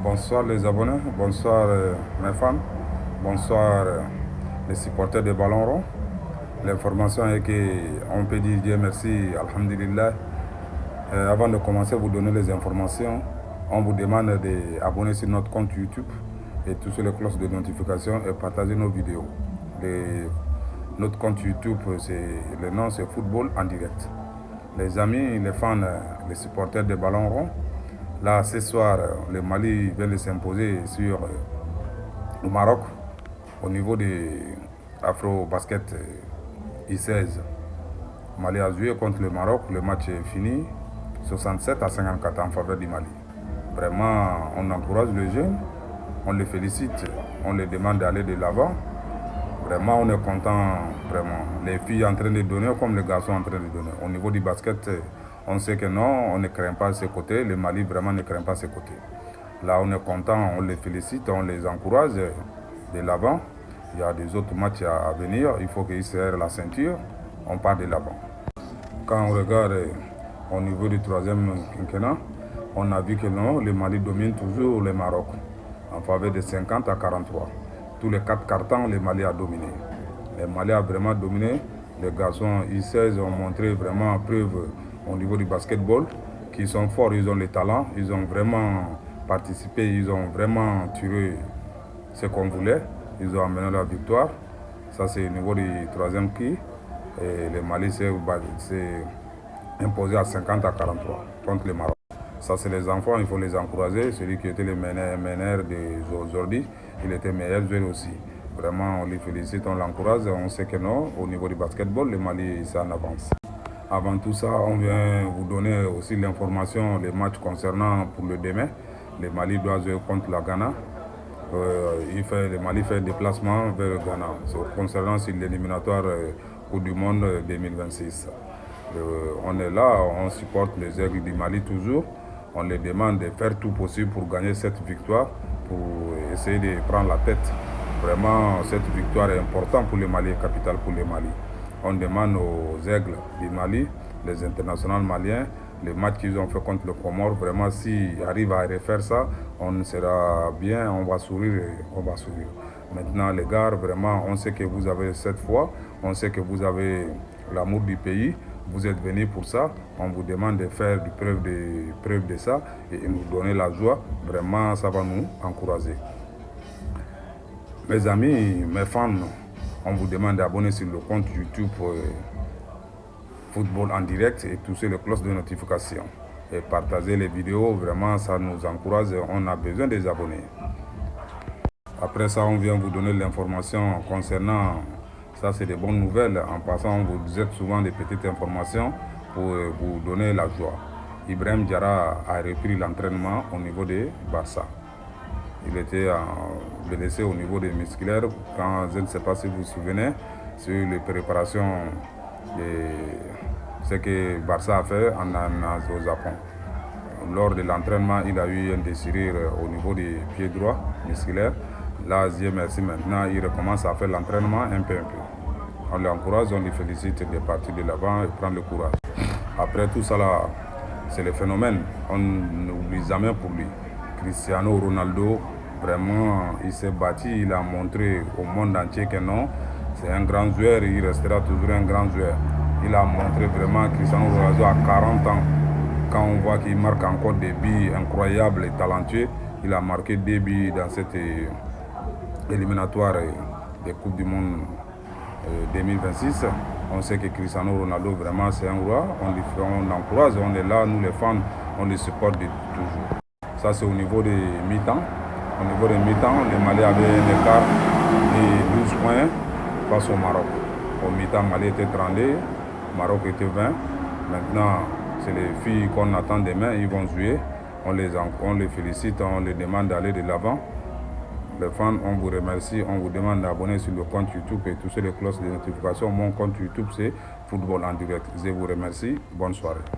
Bonsoir les abonnés, bonsoir mes fans, bonsoir les supporters de Ballon Rond. L'information est qu'on peut dire Dieu merci, Alhamdulillah. Avant de commencer à vous donner les informations, on vous demande d'abonner sur notre compte YouTube et toucher les cloches de notification et partager nos vidéos. Notre compte YouTube, le nom c'est Football en direct. Les amis, les fans, les supporters de Ballon Rond, là ce soir, le Mali vient de s'imposer sur le Maroc au niveau de Afro Basket I16. Mali a joué contre le Maroc, le match est fini 67 à 54 en faveur du Mali. Vraiment, on encourage les jeunes, on les félicite, on les demande d'aller de l'avant. Vraiment, on est content, vraiment. Les filles en train de donner comme les garçons en train de donner. Au niveau du basket, on sait que non, on ne craint pas ses côtés. Le Mali vraiment ne craint pas ses côtés. Là, on est content, on les félicite, on les encourage de l'avant. Il y a des autres matchs à venir. Il faut qu'ils serrent la ceinture. On part de l'avant. Quand on regarde au niveau du troisième quinquennat, on a vu que non, le Mali domine toujours le Maroc en faveur de 50 à 43. Tous les 4 cartons, le Mali a dominé. Le Mali a vraiment dominé. Les garçons I16 ont montré vraiment preuve au niveau du basketball qu'ils sont forts, ils ont le talent, ils ont vraiment participé, ils ont vraiment tiré ce qu'on voulait. Ils ont amené la victoire. Ça, c'est au niveau du troisième qui. Et le Mali s'est imposé à 50 à 43 contre le Maroc. Ça, c'est les enfants, il faut les encourager. Celui qui était le meneur d'aujourd'hui, il était meilleur joueur aussi. Vraiment, on les félicite, on l'encourage. On sait que non, au niveau du basketball, le Mali, c'est en avance. Avant tout ça, on vient vous donner aussi l'information, les matchs concernant pour le demain. Le Mali doit jouer contre la Ghana. Le Mali fait un déplacement vers le Ghana. Concernant l'éliminatoire Coupe du Monde 2026. On est là, on supporte les aigles du Mali toujours. On les demande de faire tout possible pour gagner cette victoire, pour essayer de prendre la tête. Vraiment, cette victoire est importante pour le Mali, capitale pour le Mali. On demande aux aigles du Mali, les internationaux maliens, les matchs qu'ils ont fait contre le Comore, vraiment s'ils arrivent à refaire ça, on sera bien, on va sourire, on va sourire. Maintenant les gars, vraiment, on sait que vous avez cette foi, on sait que vous avez l'amour du pays, vous êtes venus pour ça, on vous demande de faire preuve de ça et nous donner la joie, vraiment ça va nous encourager. Mes amis, mes fans, on vous demande d'abonner sur le compte YouTube Football en direct et toucher les cloches de notification. Et partager les vidéos, vraiment ça nous encourage, on a besoin des abonnés. Après ça, on vient vous donner l'information concernant, ça c'est des bonnes nouvelles. En passant, on vous êtes souvent des petites informations pour vous donner la joie. Ibrahim Diarra a repris l'entraînement au niveau de Barça. Il était blessé au niveau des musculaires. Quand, je ne sais pas si vous vous souvenez, sur les préparations de ce que Barça a fait au Japon. Lors de l'entraînement, il a eu une déchirure au niveau des pieds droits musculaires. Là, Dieu merci, maintenant, il recommence à faire l'entraînement un peu. On l'encourage, on lui félicite de partir de l'avant et prendre le courage. Après tout ça, c'est le phénomène. On n'oublie jamais pour lui. Cristiano Ronaldo, vraiment, il s'est battu, il a montré au monde entier que non, c'est un grand joueur et il restera toujours un grand joueur. Il a montré vraiment Cristiano Ronaldo à 40 ans. Quand on voit qu'il marque encore des buts incroyables et talentueux, il a marqué des buts dans cette éliminatoire des Coupes du Monde 2026. On sait que Cristiano Ronaldo, vraiment, c'est un roi. On l'encourage, on est là, nous les fans, on le supporte toujours. Ça, c'est au niveau des mi-temps. Au niveau des mi-temps, le Mali avait un écart de 12 points face au Maroc. Au mi-temps, Mali était 32, Maroc était 20. Maintenant, c'est les filles qu'on attend demain, ils vont jouer. On les félicite, on les demande d'aller de l'avant. Les fans, on vous remercie, on vous demande d'abonner sur le compte YouTube et toucher les cloches de notification. Mon compte YouTube, c'est Football en direct. Je vous remercie. Bonne soirée.